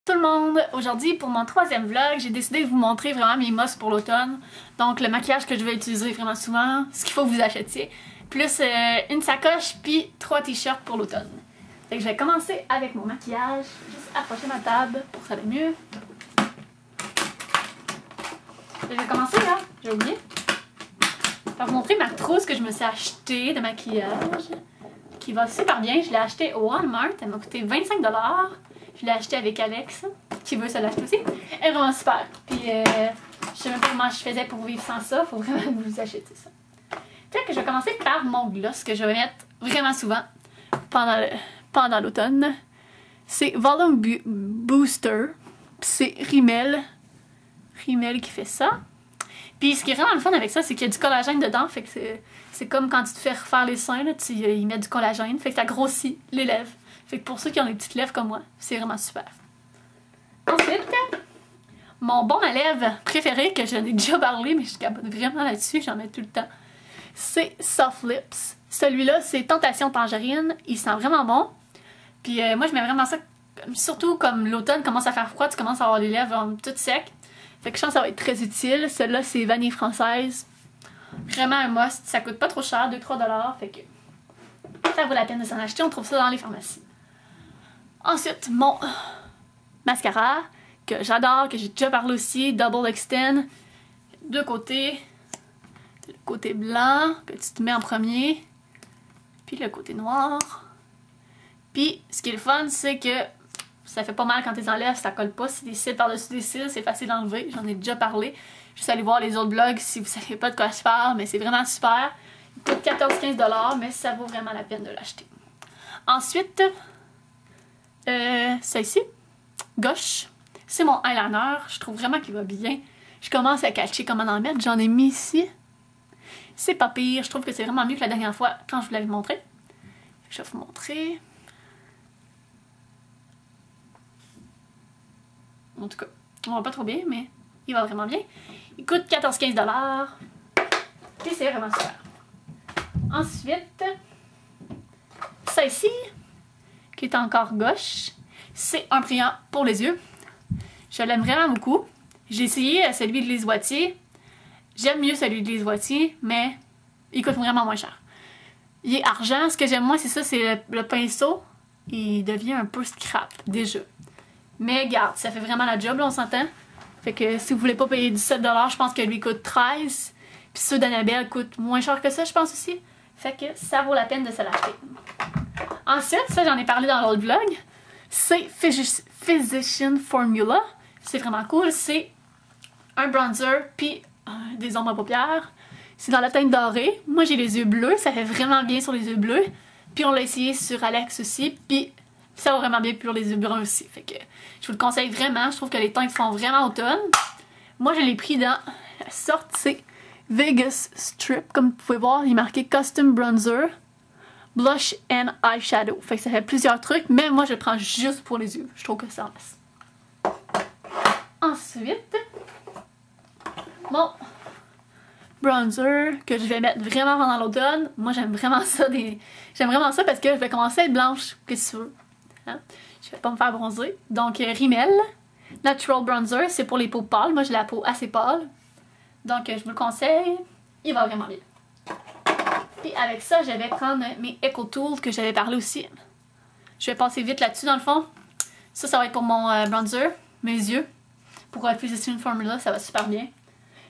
Tout le monde! Aujourd'hui, pour mon troisième vlog, j'ai décidé de vous montrer vraiment mes must pour l'automne. Donc le maquillage que je vais utiliser vraiment souvent, ce qu'il faut que vous achetiez, plus une sacoche puis 3 t-shirts pour l'automne. Fait que je vais commencer avec mon maquillage, juste approcher ma table pour que ça aille mieux. Je vais commencer là, j'ai oublié. Je vais vous montrer ma trousse que je me suis achetée de maquillage, qui va super bien. Je l'ai achetée au Walmart, elle m'a coûté 25 $. Je l'ai acheté avec Alex, qui veut se l'acheter aussi. Elle est vraiment super. Puis, je sais même pas comment je faisais pour vivre sans ça. Faut vraiment que vous achetiez ça. Fait que je vais commencer par mon gloss que je vais mettre vraiment souvent pendant l'automne. C'est Volume Booster. C'est Rimmel. Rimmel qui fait ça. Puis, ce qui est vraiment le fun avec ça, c'est qu'il y a du collagène dedans. Fait que c'est comme quand tu te fais refaire les seins, là, ils mettent du collagène. Fait que ça grossit les lèvres. Fait que pour ceux qui ont des petites lèvres comme moi, c'est vraiment super. Ensuite, mon baume à lèvres préféré, que j'en ai déjà parlé, mais je capote vraiment là-dessus, j'en mets tout le temps, c'est Soft Lips. Celui-là, c'est Tentation Tangerine. Il sent vraiment bon. Puis moi, je mets vraiment ça, surtout comme l'automne commence à faire froid, tu commences à avoir les lèvres toutes secs. Fait que je pense que ça va être très utile. Celui-là, c'est Vanille Française. Vraiment un must. Ça coûte pas trop cher, 2-3 $. Fait que ça vaut la peine de s'en acheter. On trouve ça dans les pharmacies. Ensuite, mon mascara, que j'adore, que j'ai déjà parlé aussi, Double Extend. Deux côtés. Le côté blanc, que tu te mets en premier. Puis le côté noir. Puis, ce qui est le fun, c'est que ça fait pas mal quand tu les enlèves, ça colle pas. C'est des cils par-dessus des cils, c'est facile d'enlever. J'en ai déjà parlé. Juste aller voir les autres blogs si vous savez pas de quoi je parle, mais c'est vraiment super. Il coûte 14-15 $, mais ça vaut vraiment la peine de l'acheter. Ensuite, ça ici, gauche, c'est mon eyeliner. Je trouve vraiment qu'il va bien. Je commence à catcher comment en mettre. J'en ai mis ici. C'est pas pire. Je trouve que c'est vraiment mieux que la dernière fois quand je vous l'avais montré. Je vais vous montrer. En tout cas, on voit pas trop bien, mais il va vraiment bien. Il coûte 14-15 $. Puis c'est vraiment super. Ensuite, ça ici, qui est encore gauche, c'est un brillant pour les yeux. Je l'aime vraiment beaucoup. J'ai essayé celui de Lise Watier. J'aime mieux celui de Lise Watier, mais il coûte vraiment moins cher. Il est argent. Ce que j'aime moins, c'est ça, c'est le pinceau. Il devient un peu scrap, déjà. Mais garde, ça fait vraiment la job, là, on s'entend. Fait que si vous voulez pas payer 17 $, je pense que lui coûte 13 $. Puis ceux d'Annabelle coûtent moins cher que ça, je pense aussi. Fait que ça vaut la peine de se l'acheter. Ensuite, ça j'en ai parlé dans l'autre vlog, c'est Physician Formula. C'est vraiment cool. C'est un bronzer puis des ombres à paupières. C'est dans la teinte dorée. Moi j'ai les yeux bleus, ça fait vraiment bien sur les yeux bleus. Puis on l'a essayé sur Alex aussi, puis ça va vraiment bien pour les yeux bruns aussi. Fait que je vous le conseille vraiment. Je trouve que les teintes font vraiment automne. Moi je l'ai pris dans la sorte, c'est Vegas Strip. Comme vous pouvez voir, il est marqué Custom Bronzer, Blush and Eyeshadow. Fait que ça fait plusieurs trucs, mais moi je le prends juste pour les yeux. Je trouve que ça reste. Ensuite, mon bronzer que je vais mettre vraiment pendant l'automne. Moi j'aime vraiment ça. J'aime vraiment ça parce que je vais commencer à être blanche, qu'est-ce que tu veux. Hein? Je vais pas me faire bronzer. Donc Rimmel Natural Bronzer, c'est pour les peaux pâles. Moi j'ai la peau assez pâle. Donc je vous le conseille. Il va vraiment bien. Puis avec ça, je vais prendre mes Eco Tools que j'avais parlé aussi. Je vais passer vite là-dessus dans le fond. Ça va être pour mon bronzer, mes yeux. Pour Physician Formula, ça va super bien.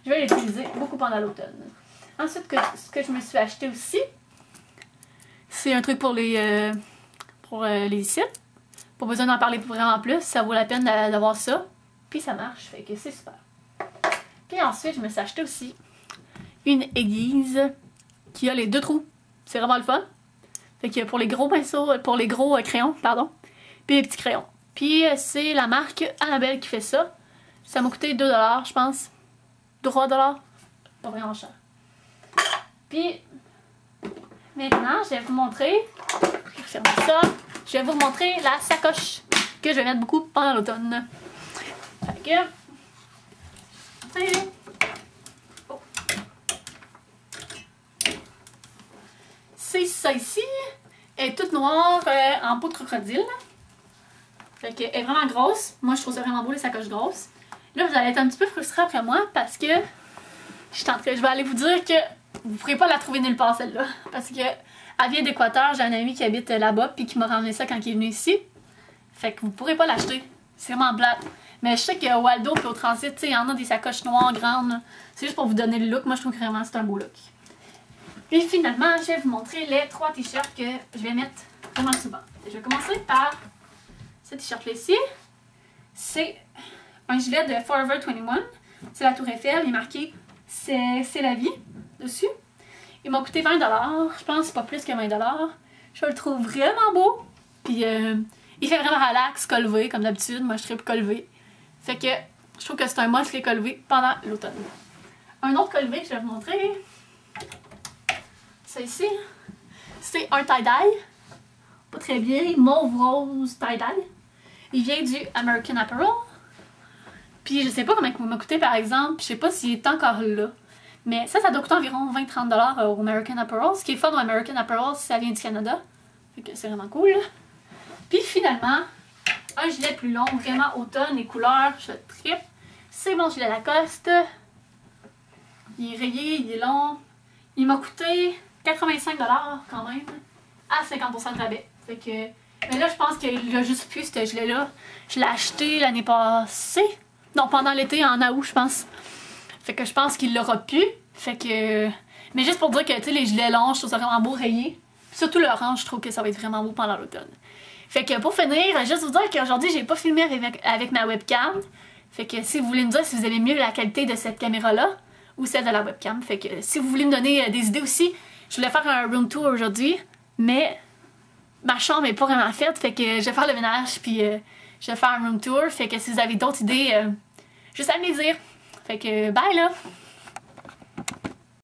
Je vais l'utiliser beaucoup pendant l'automne. Ensuite, ce que je me suis acheté aussi, c'est un truc pour les cils. Pas besoin d'en parler vraiment plus, ça vaut la peine d'avoir ça. Puis ça marche, fait que c'est super. Puis ensuite, je me suis acheté aussi une aiguise qui a les deux trous. C'est vraiment le fun. Fait que pour les gros pinceaux, pour les gros crayons, pardon. Puis les petits crayons. Puis c'est la marque Annabelle qui fait ça. Ça m'a coûté 2 $, je pense. 3 $. Pas vraiment cher. Puis maintenant, je vais vous montrer. Je vais fermer ça. Je vais vous montrer la sacoche que je vais mettre beaucoup pendant l'automne. Fait que. Oh. C'est ça ici. Elle est toute noire en peau de crocodile. Fait qu'elle est vraiment grosse. Moi, je trouve ça vraiment beau, les sacoches grosses. Là, vous allez être un petit peu frustrés après moi parce que je vais aller vous dire que vous ne pourrez pas la trouver nulle part, celle-là. Parce que elle vient d'Équateur, j'ai un ami qui habite là-bas puis qui m'a ramené ça quand il est venu ici. Fait que vous ne pourrez pas l'acheter. C'est vraiment plate. Mais je sais qu'au Waldo et au Transit, il y en a des sacoches noires grandes. C'est juste pour vous donner le look. Moi, je trouve que vraiment c'est un beau look. Puis finalement, je vais vous montrer les 3 t-shirts que je vais mettre vraiment souvent. Je vais commencer par ce t-shirt-là ici. C'est un gilet de Forever 21. C'est la Tour Eiffel. Il est marqué « C'est la vie » dessus. Il m'a coûté 20 $. Je pense pas plus que 20 $. Je le trouve vraiment beau. Puis il fait vraiment relax, collevé, comme d'habitude. Moi, je tripe collevé. Fait que je trouve que c'est un must les collevé pendant l'automne. Un autre collevé que je vais vous montrer. C'est ici. C'est un tie-dye. Pas très bien. Mauve rose tie-dye. Il vient du American Apparel. Puis je sais pas combien il m'a coûté par exemple. Je sais pas s'il est encore là. Mais ça doit coûter environ 20-30 $ au American Apparel. Ce qui est fun au American Apparel, ça vient du Canada. Fait que c'est vraiment cool. Puis finalement, un gilet plus long, vraiment automne, les couleurs, je tripe. C'est mon gilet Lacoste. Il est rayé, il est long. Il m'a coûté 85 $ quand même, à 50% de rabais. Fait que, mais là, je pense qu'il a juste plus ce gilet-là. Je l'ai acheté l'année passée. Non, pendant l'été, en août, je pense. Fait que je pense qu'il l'aura plus. Fait que... Mais juste pour dire que, tu sais, les gilets longs, je trouve ça vraiment beau rayé. Puis surtout l'orange, je trouve que ça va être vraiment beau pendant l'automne. Fait que pour finir, juste vous dire qu'aujourd'hui, j'ai pas filmé avec ma webcam. Fait que si vous voulez me dire si vous aimez mieux la qualité de cette caméra-là ou celle de la webcam. Fait que si vous voulez me donner des idées aussi, je voulais faire un room tour aujourd'hui, mais ma chambre est pas vraiment faite. Fait que je vais faire le ménage puis je vais faire un room tour. Fait que si vous avez d'autres idées, juste à me les dire. Fait que bye là!